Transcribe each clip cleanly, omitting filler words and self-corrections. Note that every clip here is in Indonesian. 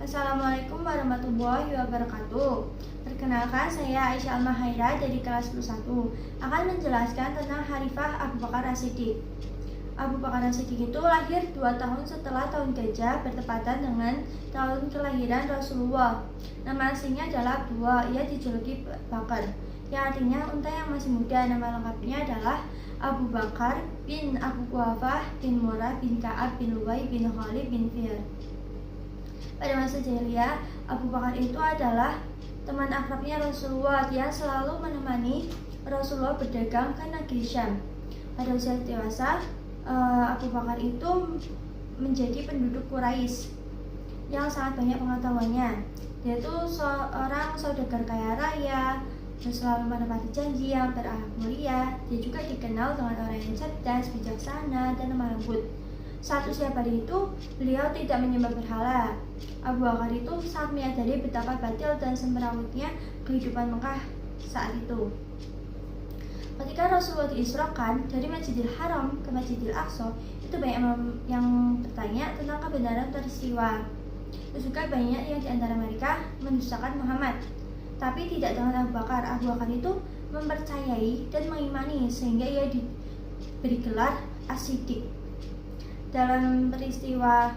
Assalamualaikum warahmatullahi wabarakatuh. Perkenalkan, saya Aisyah Al-Mahaira dari kelas 11 akan menjelaskan tentang Khalifah Abu Bakar As-Siddiq. Abu Bakar As-Siddiq itu lahir 2 tahun setelah tahun gajah bertepatan dengan tahun kelahiran Rasulullah. Nama aslinya adalah Abdullah, ia dijuluki Bakar, yang artinya unta yang masih muda. Nama lengkapnya adalah Abu Bakar bin Abu Quhafah bin Murrah bin Ka'ab bin Luwai bin Khalid bin Fihr. Pada masa jahiliyah, Abu Bakar itu adalah teman akrabnya Rasulullah. Dia selalu menemani Rasulullah berdagang ke negeri Syam. Pada usia dewasa, Abu Bakar itu menjadi penduduk Quraisy yang sangat banyak pengetahuannya. Dia itu seorang saudagar kaya raya dan selalu menepati janji yang berakhlak mulia. Dia juga dikenal dengan orang yang cerdas, bijaksana, dan lemah lembut. Saat usia balik itu, beliau tidak menyembah berhala. Abu Bakar itu sangat menyadari betapa batil dan semrawutnya kehidupan Mekah saat itu. Ketika Rasulullah diisrokan dari Masjidil Haram ke Masjidil Aqsa, itu banyak yang bertanya tentang kebenaran peristiwa. Terus juga banyak yang diantara mereka mendustakan Muhammad. Tapi tidak dengan Abu Bakar. Abu Bakar itu mempercayai dan mengimani sehingga ia diberi gelar As-Siddiq. Dalam peristiwa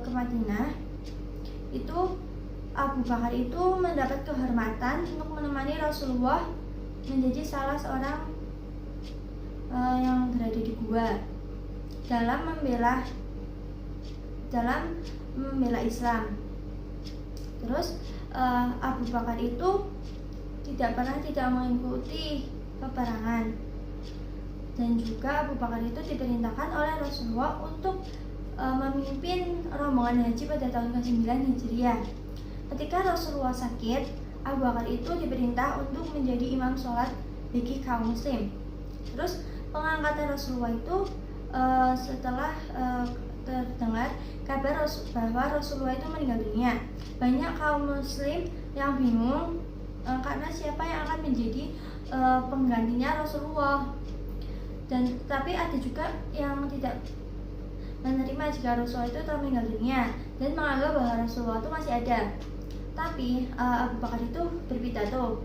ke Madinah itu, Abu Bakar itu mendapat kehormatan untuk menemani Rasulullah menjadi salah seorang yang berada di gua dalam membela Islam. Terus Abu Bakar itu tidak mengikuti peperangan, dan juga Abu Bakar itu diperintahkan oleh Rasulullah untuk memimpin rombongan haji pada tahun ke-9 Hijriah. Ketika Rasulullah sakit, Abu Bakar itu diperintah untuk menjadi imam sholat bagi kaum muslim. Terus pengangkatan Rasulullah itu setelah terdengar kabar bahwa Rasulullah itu meninggal dunia. Banyak kaum muslim yang bingung karena siapa yang akan menjadi penggantinya Rasulullah. Tapi ada juga yang tidak menerima jika Rasulullah itu telah meninggal dunia dan menganggap bahwa Rasulullah itu masih ada. Tapi Abu Bakar itu berpidato,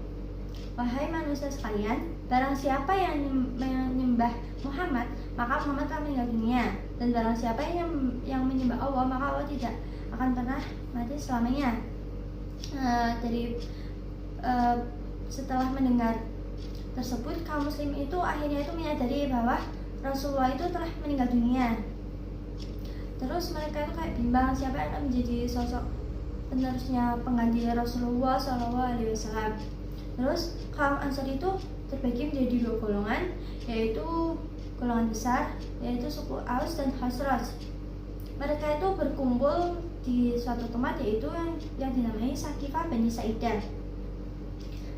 "Wahai manusia sekalian, barang siapa yang menyembah Muhammad, maka Muhammad telah meninggal dunia. Dan barang siapa yang menyembah Allah, maka Allah tidak akan pernah mati selamanya." Setelah mendengar tersebut, kaum muslim itu akhirnya itu menyadari bahwa Rasulullah itu telah meninggal dunia. Terus mereka itu kayak bimbang siapa yang akan menjadi sosok penerusnya, pengganti Rasulullah SAW. Terus kaum Ansar itu terbagi menjadi 2 golongan, yaitu golongan besar, yaitu suku Aus dan Khazraj. Mereka itu berkumpul di suatu tempat, yaitu yang dinamai Saqifah Bani Sa'idah.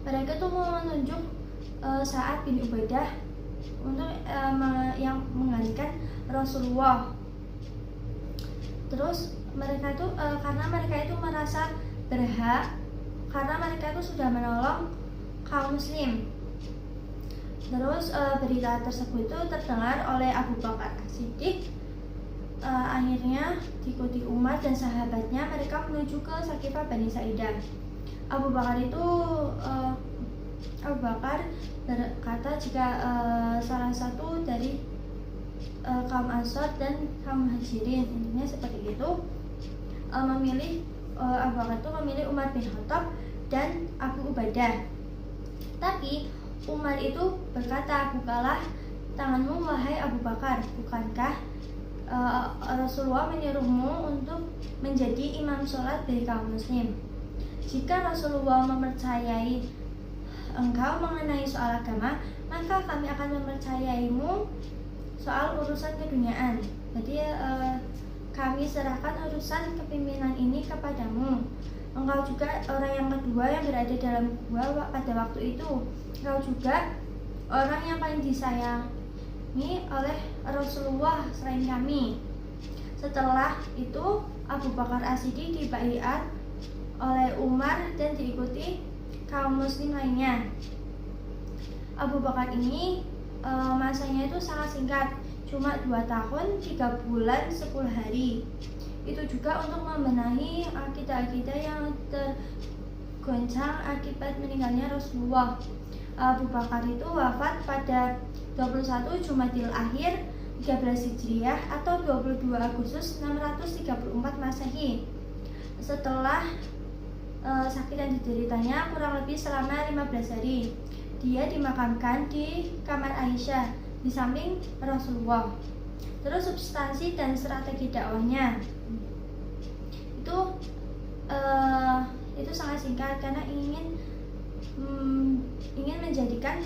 Mereka itu menunjuk Sa'ad bin Ubadah untuk yang menggantikan Rasulullah. Terus mereka itu karena mereka itu merasa berhak, karena mereka itu sudah menolong kaum muslim. Terus berita tersebut itu terdengar oleh Abu Bakar As-Siddiq. Akhirnya diikuti umat dan sahabatnya, mereka menuju ke Saqifah Bani Sa'idah. Abu Bakar berkata jika salah satu dari kaum Ansar dan kaum Muhajirin, intinya seperti itu, Abu Bakar itu memilih Umar bin Khattab dan Abu Ubadah. Tapi Umar itu berkata, "Bukalah tanganmu wahai Abu Bakar, bukankah Rasulullah menyuruhmu untuk menjadi imam sholat bagi kaum muslim? Jika Rasulullah mempercayai engkau mengenai soal agama, maka kami akan mempercayaimu soal urusan keduniaan. Jadi kami serahkan urusan kepemimpinan ini kepadamu. Engkau juga orang yang kedua yang berada dalam gua pada waktu itu. Engkau juga orang yang paling disayangi oleh Rasulullah selain kami." Setelah itu Abu Bakar As-Siddiq dibaiat oleh Umar dan diikuti kaum muslim lainnya. Abu Bakar ini masanya itu sangat singkat, cuma 2 tahun 3 bulan 10 hari. itu juga untuk membenahi akidah-akidah yang tergoncang akibat meninggalnya Rasulullah. Abu Bakar itu wafat pada 21 Jumadil Akhir 13 Hijriah atau 22 Agustus 634 Masehi. Setelah sakit yang dideritanya kurang lebih selama 15 hari, dia dimakamkan di kamar Aisyah di samping Rasulullah. Terus substansi dan strategi dakwahnya itu sangat singkat karena ingin menjadikan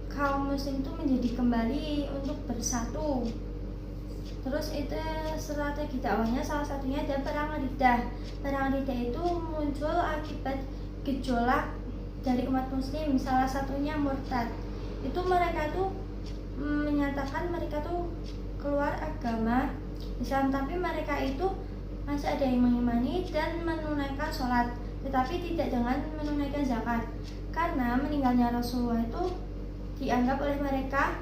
kaum muslim itu menjadi kembali untuk bersatu. Terus itu strategi dakwahnya salah satunya ada perang Riddah. Perang Riddah itu muncul akibat gejolak dari umat muslim, salah satunya murtad. Itu mereka tuh menyatakan mereka tuh keluar agama Islam, tapi mereka itu masih ada yang mengimani dan menunaikan sholat, tetapi tidak dengan menunaikan zakat, karena meninggalnya Rasulullah itu dianggap oleh mereka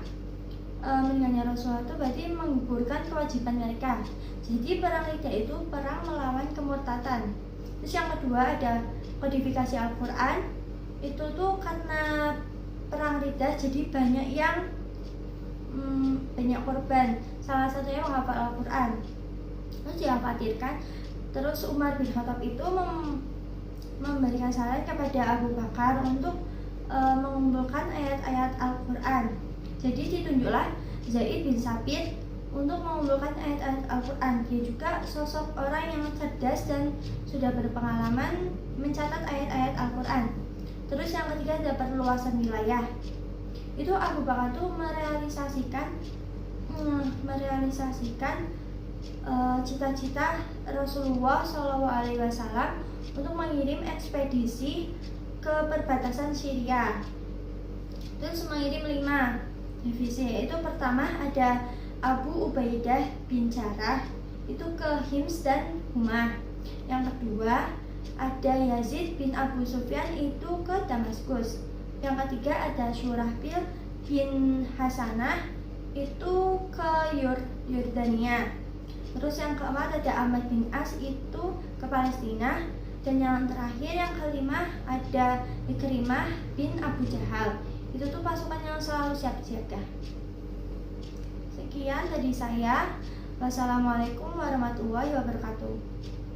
meninggalnya Rasulullah itu berarti menggugurkan kewajiban mereka. Jadi perang Riddah itu perang melawan kemurtadan. Terus yang kedua ada kodifikasi Al-Quran. Itu tuh karena perang Riddah jadi banyak yang banyak korban, salah satunya menghafal Al-Quran. Terus dikhawatirkan, terus Umar bin Khattab itu memberikan saran kepada Abu Bakar untuk mengumpulkan ayat-ayat Al-Quran. Jadi ditunjuklah Zaid bin Sabit untuk mengumpulkan ayat-ayat Al-Quran. Dia juga sosok orang yang cerdas dan sudah berpengalaman mencatat ayat-ayat Al-Quran. Terus yang ketiga ada perluasan wilayah. Itu Abu Bakar itu merealisasikan cita-cita Rasulullah SAW untuk mengirim ekspedisi ke perbatasan Syria. Terus mengirim 5 divisi. Itu pertama ada Abu Ubaidah bin Jarrah itu ke Hims dan Humah. Yang kedua ada Yazid bin Abu Sufyan itu ke Damaskus. Yang ketiga ada Syurahbil bin Hasanah itu ke Yordania. Terus yang keempat ada Ahmad bin As itu ke Palestina. Dan yang terakhir yang kelima ada Ikrimah bin Abu Jahal. Itu tuh pasukan yang selalu siap siaga. Sekian dari saya. Wassalamualaikum warahmatullahi wabarakatuh.